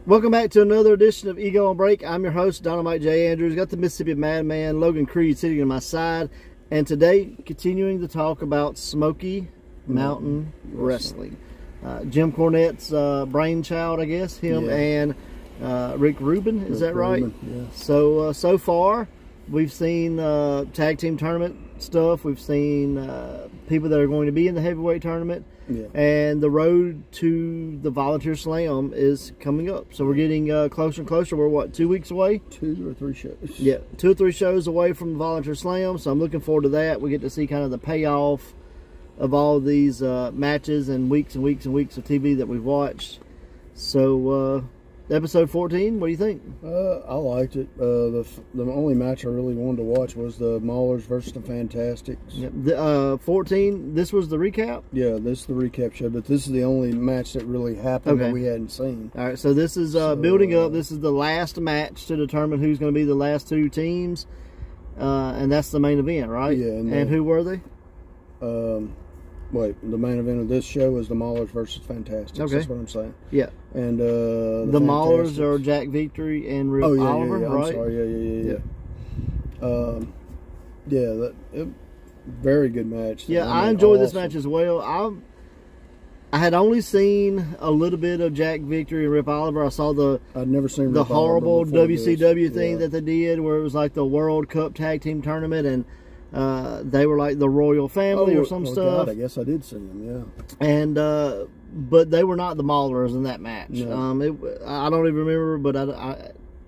Welcome back to another edition of Ego on Break. I'm your host, Dynamite J. Andrews. Got the Mississippi Madman, Logan Creed, sitting on my side. And today, continuing to talk about Smokey Mountain Wrestling. Jim Cornette's brainchild, I guess. Him and Rick Rubin, is that right? Yeah. So far, we've seen tag team tournament stuff. We've seen people that are going to be in the heavyweight tournament. Yeah. And the road to the Volunteer Slam is coming up. So we're getting closer and closer. We're, what, 2 weeks away? 2 or 3 shows. Yeah, 2 or 3 shows away from the Volunteer Slam. So I'm looking forward to that. We get to see kind of the payoff of all of these matches and weeks and weeks and weeks of TV that we've watched. So, episode 14, what do you think? I liked it. The only match I really wanted to watch was the Maulers versus the Fantastics. Yep. 14, this was the recap? Yeah, this is the recap show, but this is the only match that really happened that we hadn't seen. All right, so this is building up. This is the last match to determine who's going to be the last 2 teams, and that's the main event, right? Yeah. And who were they? Wait, the main event of this show is the Maulers versus Fantastics. Okay. That's what I'm saying. Yeah. And the Maulers are Jack Victory and Rip Oliver, right? I'm sorry. Yeah. Very good match. Yeah, I enjoyed this match as well. I had only seen a little bit of Jack Victory and Rip Oliver. I saw I'd never seen the Rip horrible WCW this. thing that they did, where it was like the World Cup Tag Team Tournament, and they were like the Royal Family or some stuff. God, I guess I did see them, yeah. And but they were not the Maulers in that match. No. I don't even remember, but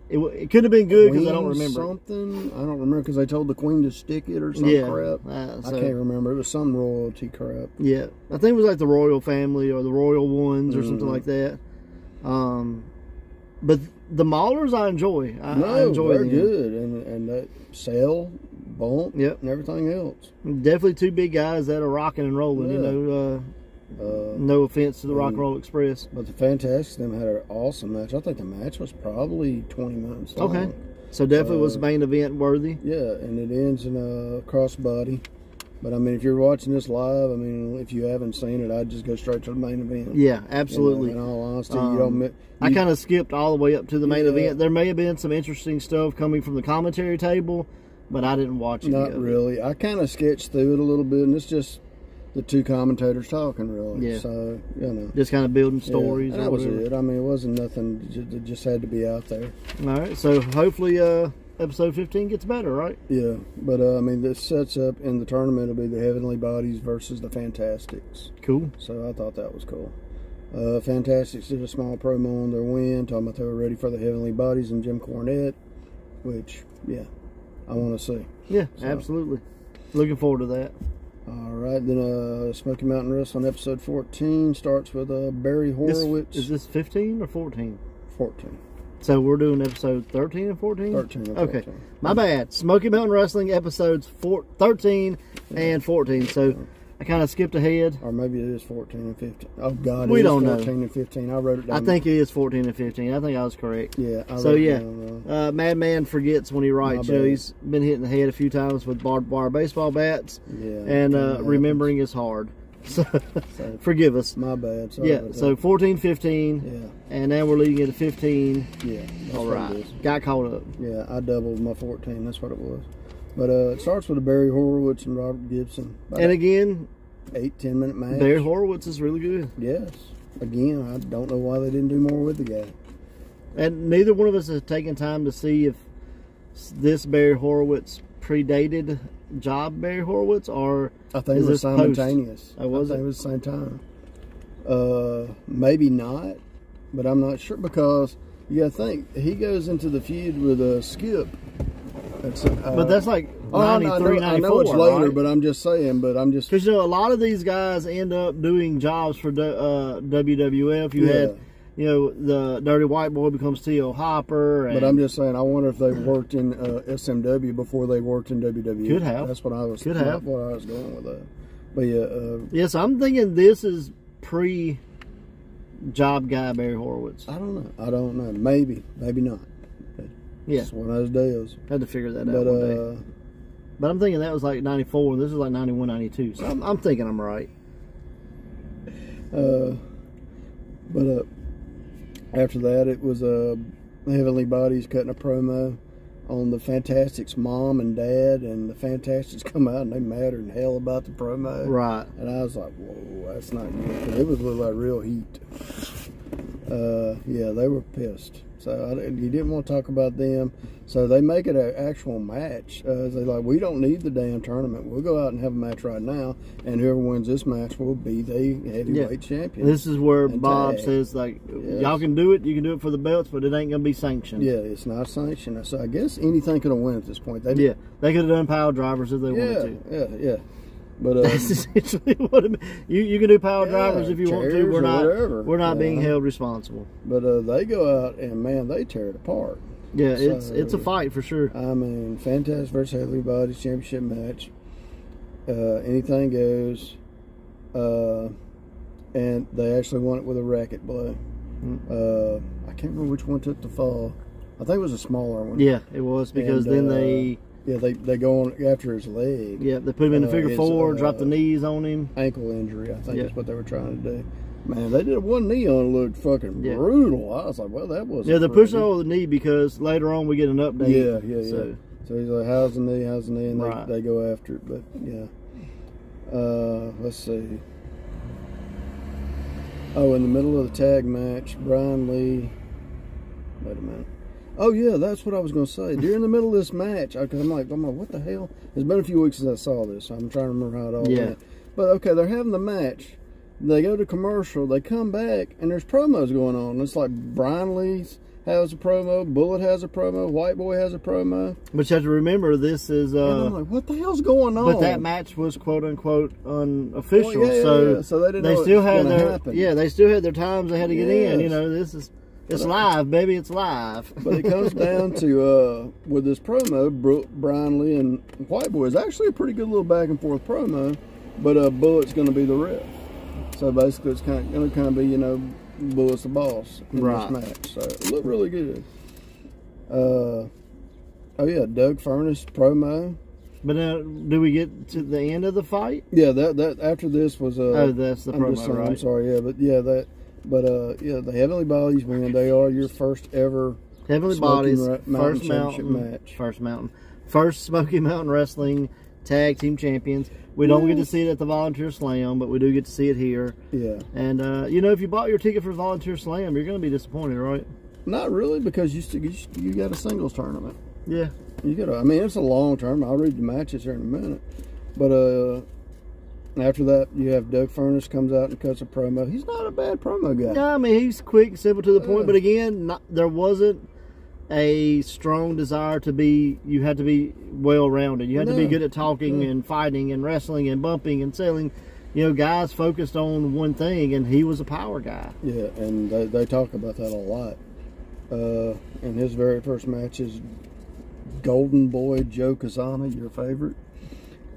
it could have been good because I don't remember. Something I don't remember because they told the Queen to stick it or some crap. I can't remember. It was some royalty crap. Yeah, I think it was like the Royal Family or the Royal Ones or something like that. But the Maulers I enjoy. I enjoy they're good, and that Cell, Bump, and everything else. Definitely 2 big guys that are rocking and rolling. Yeah. You know. No offense to the Rock and Roll Express. But the Fantastics had an awesome match. I think the match was probably 20 minutes long. Okay. So definitely was main event worthy. Yeah, and it ends in a crossbody. But I mean, if you're watching this live, I mean, if you haven't seen it, I'd just go straight to the main event. Yeah, absolutely. In all honesty, you don't. I kind of skipped all the way up to the main event. There may have been some interesting stuff coming from the commentary table, but I didn't watch it. Not really. I kind of sketched through it a little bit, and it's just the 2 commentators talking, really. Yeah. So, you know. Just kind of building stories. Yeah, that was it. I mean, it wasn't nothing that just had to be out there. All right. So, hopefully, episode 15 gets better, right? Yeah. But, I mean, this sets up in the tournament will be the Heavenly Bodies versus the Fantastics. Cool. So, I thought that was cool. Fantastics did a small promo on their win, talking about they were ready for the Heavenly Bodies and Jim Cornette, which, I want to see. Yeah, absolutely. Looking forward to that. All right, then Smokey Mountain Wrestling episode 14 starts with Barry Horowitz. Is this 15 or 14? 14. So we're doing episode 13 and 14? 13 and 14. Okay, my bad. Smoky Mountain Wrestling episodes 13 and 14. So I kind of skipped ahead. Or maybe it is 14 and 15. Oh, God, we don't 14 know. and 15. I wrote it down. I think it is 14 and 15. I think I was correct. Yeah. Madman forgets when he writes. You know, he's been hit in the head a few times with barbed wire baseball bats. Yeah. And remembering is hard. So forgive us. My bad. Sorry so 14, 15. Yeah. And now we're leading into 15. Yeah. All right. Got caught up. Yeah, I doubled my 14. That's what it was. But it starts with a Barry Horowitz and Robert Gibson. And again, 8-10 minute match. Barry Horowitz is really good. Yes. Again, I don't know why they didn't do more with the guy. And neither one of us has taken time to see if this Barry Horowitz predated Job Barry Horowitz, or I think it was simultaneous. Oh, was it? I think it was the same time. Maybe not, but I'm not sure because you got to think he goes into the feud with Skip. But that's like 93, 94, I know it's later, right? but I'm just saying. Because, you know, a lot of these guys end up doing jobs for WWF. You had, you know, the Dirty White Boy becomes T.O. Hopper. But I'm just saying, I wonder if they worked in SMW before they worked in WWE. Could have. That's what I was. Could have. What I was going with that. But yes, I'm thinking this is pre job guy Barry Horowitz. I don't know. Maybe not. Yeah, it's one of those deals. Had to figure that out one day. But I'm thinking that was like 94, and this is like 91, 92. So I'm thinking I'm right. After that, it was Heavenly Bodies cutting a promo on the Fantastics' mom and dad, and the Fantastics come out and they madder than hell about the promo. Right. And I was like, whoa, that's not good. 'Cause it was like real heat. Yeah, they were pissed. So you didn't want to talk about them. So they make it an actual match. They're like, we don't need the damn tournament. We'll go out and have a match right now, and whoever wins this match will be the heavyweight champion. This is where Bob tag. says, like, y'all can do it. You can do it for the belts, but it ain't going to be sanctioned. Yeah, it's not sanctioned. So I guess anything could have won at this point. They could have done power drivers if they wanted to. Yeah. But that's essentially what it means. You can do power drivers if you want to. We're not being held responsible. But they go out and man, they tear it apart. Yeah, it's a fight for sure. I mean, Fantastic versus Heavenly Bodies championship match. Anything goes. And they actually won it with a racket blow. I can't remember which one took the fall. I think it was a smaller one. Yeah, it was because then they. Yeah, they go on after his leg. Yeah, they put him in the figure four, drop the knees on him. Ankle injury, I think is what they were trying to do. Man, they did one knee on, looked fucking brutal. I was like, well, that wasn't. Yeah, they're pushing over the knee because later on we get an update. Yeah. So he's like, how's the knee? And they go after it. But yeah. Let's see. Oh, in the middle of the tag match, Brian Lee. Wait a minute. Oh yeah, that's what I was going to say. During the middle of this match, because I'm like, what the hell? It's been a few weeks since I saw this. So I'm trying to remember how it all went. But okay, they're having the match. They go to commercial. They come back, and there's promos going on. It's like Brian Lee has a promo, Bullet has a promo, White Boy has a promo. But you have to remember, this is. And I'm like, what the hell's going on? But that match was quote unquote unofficial, so they didn't know still had happen. they still had their times they had to get in. You know, this is. It's live, baby. It's live. But it comes down to, with this promo, Brian Lee and White Boy is actually a pretty good little back and forth promo, but Bullet's going to be the ref. So basically, it's going to be, Bullet's the boss in this match. So it looked really good. Oh yeah, Doug Furnace promo. But now, do we get to the end of the fight? Yeah, that after this was. That's the promo, right? I'm sorry, yeah, but yeah, that. But the Heavenly Bodies win. They are your first ever Heavenly Bodies first Smokey Mountain Wrestling Tag Team Champions. We don't get to see it at the Volunteer Slam, but we do get to see it here. Yeah. And if you bought your ticket for Volunteer Slam, you're going to be disappointed, right? Not really, because you got a singles tournament. Yeah. You got. I mean, it's a long tournament. I'll read the matches here in a minute, but after that, you have Doug Furnace comes out and cuts a promo. He's not a bad promo guy. No, I mean, he's quick, simple, to the point. But again, there wasn't a strong desire to be. You had to be well-rounded. You had to be good at talking and fighting and wrestling and bumping and selling. Guys focused on one thing, and he was a power guy. Yeah, and they talk about that a lot. In his very first match is Golden Boy Joe Kazana, your favorite.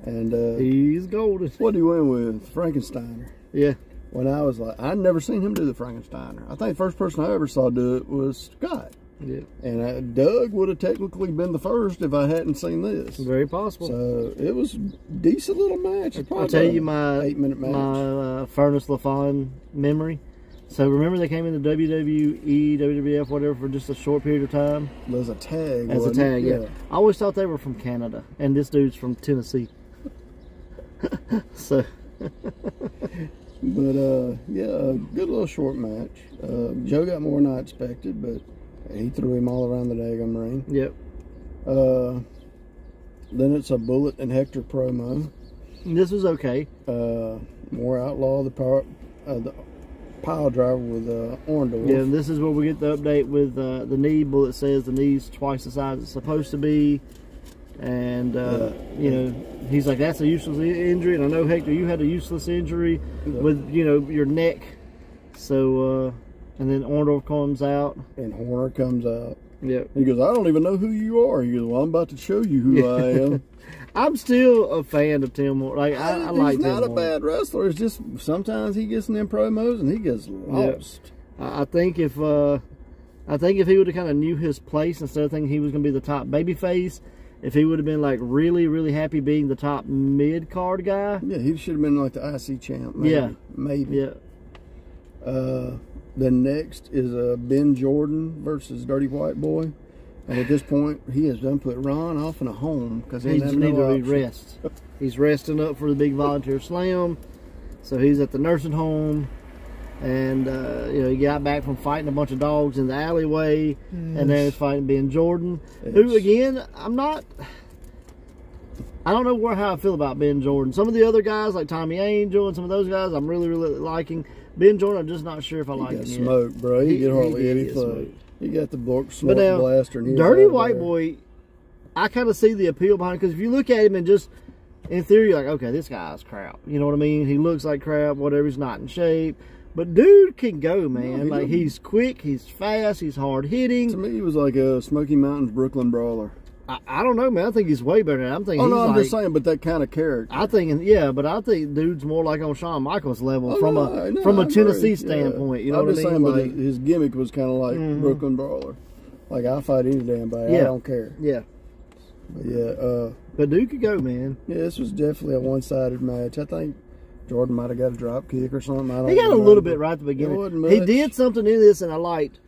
And he's golden. What did he win with? Frankensteiner. Yeah. When I was like, I'd never seen him do the Frankensteiner. I think the first person I ever saw do it was Scott. Yeah. And Doug would have technically been the first if I hadn't seen this. Very possible. So it was a decent little match. I'll tell you my 8-minute match. My Furnace LaFon memory. So remember they came in the WWE, WWF, whatever, for just a short period of time? As a tag. As a tag, yeah. I always thought they were from Canada, and this dude's from Tennessee. So. But, yeah, good little short match. Joe got more than I expected, but he threw him all around the daggum ring. Yep. Then it's a Bullet and Hector promo. This was okay. More Outlaw, the pile driver with Orndorff. Yeah, and this is where we get the update with the knee. Bullet says the knee's twice the size it's supposed to be. And, he's like, that's a useless injury. And I know, Hector, you had a useless injury with, your neck. So, and then Orndorff comes out. And Horner comes out. Yeah. He goes, I don't even know who you are. He goes, well, I'm about to show you who I am. I'm still a fan of Tim Horner. Like, I like Tim Horner. He's not a bad wrestler. It's just sometimes he gets in them promos and he gets lost. Yeah. I think if he would have kind of knew his place instead of thinking he was going to be the top babyface, if he would have been like really, really happy being the top mid card guy. Yeah, he should have been like the IC champ. Maybe. Yeah. Maybe. Yeah. Then next is Ben Jordan versus Dirty White Boy. And at this point, he has done put Ron off in a home because he doesn't have no rest. He's resting up for the big volunteer slam. So he's at the nursing home. And, you know, he got back from fighting a bunch of dogs in the alleyway. Yes. And then he's fighting Ben Jordan. Yes. Who, again, I don't know how I feel about Ben Jordan. Some of the other guys, like Tommy Angel and some of those guys, I'm really, really liking. Ben Jordan, I'm just not sure if I like him yet. He got smoked, bro. He get hardly anything. He got the smoke blaster. And Dirty White Boy, I kind of see the appeal behind it because if you look at him and just, in theory, you're like, okay, this guy's crap. You know what I mean? He looks like crap, whatever. He's not in shape. But dude can go, man. No, he's quick, he's fast, he's hard hitting. To me, he was like a Smokey Mountain's Brooklyn Brawler. I don't know, man. I think he's way better than that. I'm thinking. Oh no, I'm just saying, but that kind of character. I think dude's more like on Shawn Michaels level from a Tennessee standpoint. You know what I mean? Saying, but his gimmick was kind of like Brooklyn Brawler. Like I'll fight any damn body. I don't care. Yeah. But but dude could go, man. Yeah, this was definitely a one-sided match. I think Jordan might have got a drop kick or something. He got a little bit right at the beginning. He did something in this, and I liked.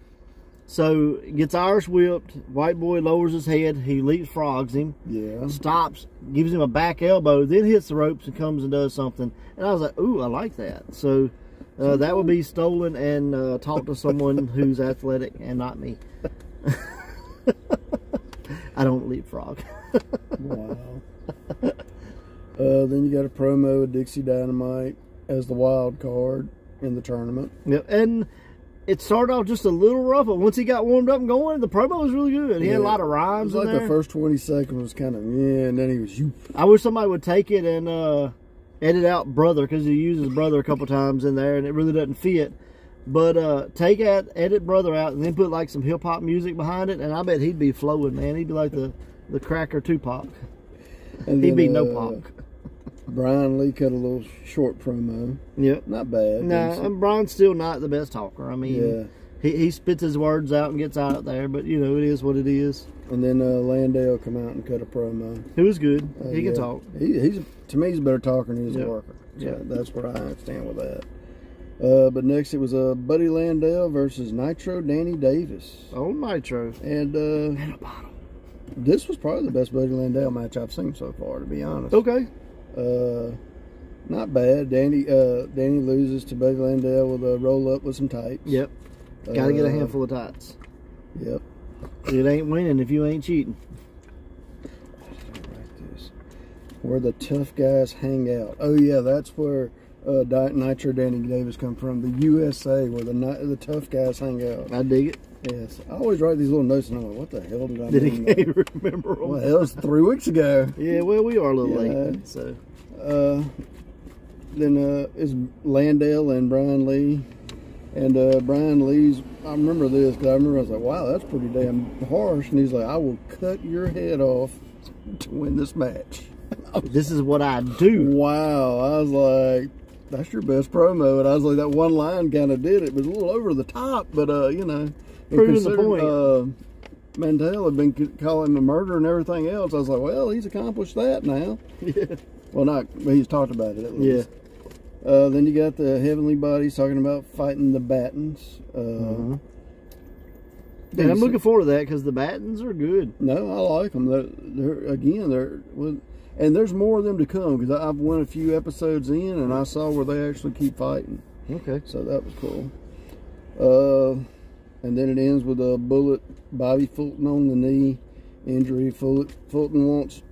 So, gets Irish whipped. White Boy lowers his head. He leapfrogs him. Yeah. Stops. Gives him a back elbow. Then hits the ropes and comes and does something. And I was like, ooh, I like that. So, that would be stolen and talk to someone who's athletic and not me. I don't leapfrog. Wow. Then you got a promo with Dixie Dynamite as the wild card in the tournament. Yep. And it started off just a little rough, but once he got warmed up and going, the promo was really good. He had a lot of rhymes. It was like the first 20 seconds was kind of, and then he was, you. I wish somebody would take it and edit out brother, because he uses brother a couple times in there, and it really doesn't fit. But edit brother out, and then put like some hip hop music behind it, and I bet he'd be flowing, man. He'd be like the Cracker Tupac. And he'd be no Pac. Brian Lee cut a little short promo. Yep. Not bad. No, and Brian's still not the best talker. I mean, he spits his words out and gets out there, but, you know, it is what it is. And then Landale come out and cut a promo. He was good. He can talk. He's to me, he's a better talker than he's a worker. So that's where I stand with that. But next it was Buddy Landale versus Nitro Danny Davis. Oh, Nitro. And a bottle. This was probably the best Buddy Landale match I've seen so far, to be honest. Okay. Not bad. Danny loses to Buddy Landale with a roll up with some tights. Yep. Got to get a handful of tights. Yep. It ain't winning if you ain't cheating. Where the tough guys hang out. Oh yeah, that's where Nitro Danny Davis come from. The USA, where the tough guys hang out. I dig it. Yes, I always write these little notes and I'm like, what the hell did I Did he remember them? Well, that was 3 weeks ago. Yeah, well, we are a little late. So, then it's Landale and Brian Lee. And Brian Lee's, I remember this because I remember I was like, wow, that's pretty damn harsh. And he's like, I will cut your head off to win this match. This is what I do. Wow. I was like, that's your best promo. And I was like, that one line kind of did it. It was a little over the top, but, you know. Proving the point. Mandel had been calling him a murder and everything else. I was like, well, he's accomplished that now. Yeah. Well, he's talked about it at least. Yeah. Then you got the Heavenly Bodies talking about fighting the Battens. And I'm looking forward to that because the Battens are good. No, I like them. And there's more of them to come because I've went a few episodes in and I saw where they actually keep fighting. Okay. So that was cool. And then it ends with a bullet, Bobby Fulton on the knee injury. Fulton wants,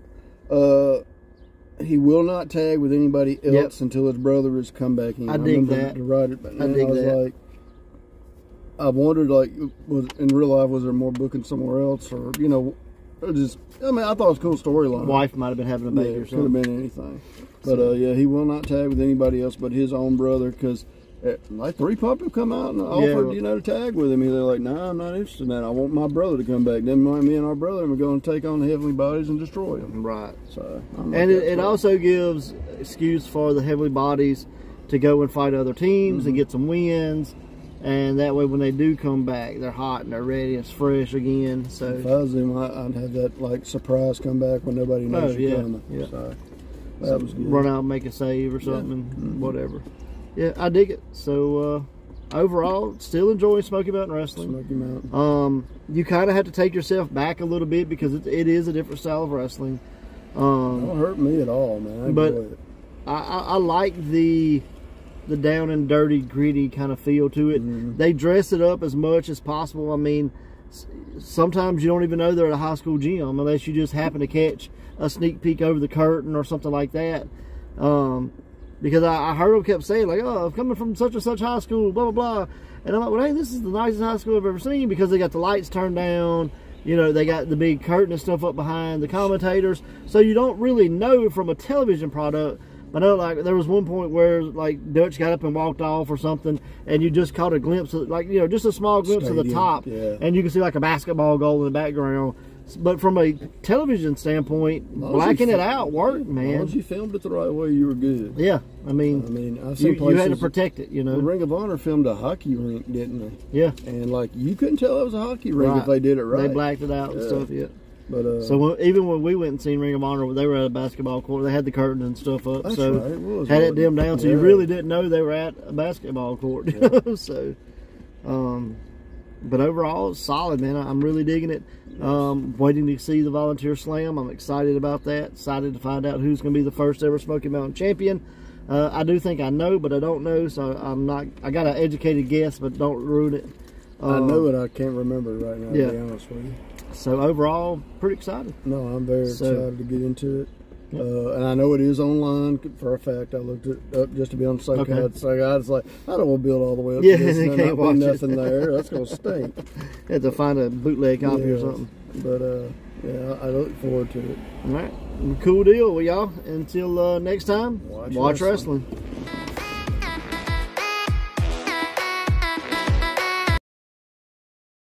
he will not tag with anybody else until his brother has come back in. I dig that. To write it, but I dig that. Like, I wondered, like, in real life, was there more booking somewhere else, or I thought it was a cool storyline. Wife might have been having a baby or something. Could have been anything. But he will not tag with anybody else but his own brother because. Like 3 people come out and offered, to tag with him. They're like, nah, I'm not interested in that. I want my brother to come back. Then me and our brother are going to take on the Heavenly Bodies and destroy them. Right. So, and it also gives excuse for the Heavenly Bodies to go and fight other teams and get some wins. And that way, when they do come back, they're hot and they're ready and it's fresh again. So if I was them, I'd have that like surprise comeback when nobody knows you're coming. Yeah. So that was good. Run out and make a save or something, whatever. Yeah, I dig it. So, overall, still enjoying Smokey Mountain Wrestling. Smokey Mountain. You kind of have to take yourself back a little bit because it is a different style of wrestling. Don't hurt me at all, man. But I like the down and dirty, gritty kind of feel to it. Mm-hmm. They dress it up as much as possible. I mean, sometimes you don't even know they're at a high school gym unless you just happen to catch a sneak peek over the curtain or something like that. Because I heard them kept saying, like, oh, I'm coming from such and such high school, blah, blah, blah. And I'm like, well, hey, this is the nicest high school I've ever seen, because they got the lights turned down. You know, they got the big curtain and stuff up behind the commentators. So you don't really know from a television product. I know, like, there was one point where, like, Dutch got up and walked off or something, and you just caught a glimpse of, like, you know, just a small glimpse of the top. Yeah. And you can see, like, a basketball goal in the background. But from a television standpoint, blacking it out worked, man. As long as you filmed it the right way, you were good. Yeah, I mean, I've seen you had to protect it, you know. The Ring of Honor filmed a hockey rink, didn't they? Yeah. And, like, you couldn't tell it was a hockey rink if they did it right. They blacked it out and stuff, yeah. But, so even when we went and seen Ring of Honor, they were at a basketball court. They had the curtain and stuff up, that's so right. It was, had it dimmed down, so you really didn't know they were at a basketball court. Yeah. So, but overall, it's solid, man. I'm really digging it. Waiting to see the Volunteer Slam. I'm excited about that. Excited to find out who's going to be the first ever Smoky Mountain champion. I do think I know, but I don't know, so I'm not. I got an educated guess, but don't ruin it. I know it. I can't remember right now, to be honest with you. So overall, pretty excited. No, I'm very excited to get into it. Yep. And I know it is online for a fact. I looked it up just to be on the safe side. So I was like, I don't want to build all the way up to this. They can't watch nothing there. That's going to stink. Had to find a bootleg copy or something. But yeah, I look forward to it. All right, cool deal. Well, y'all, until next time, watch wrestling.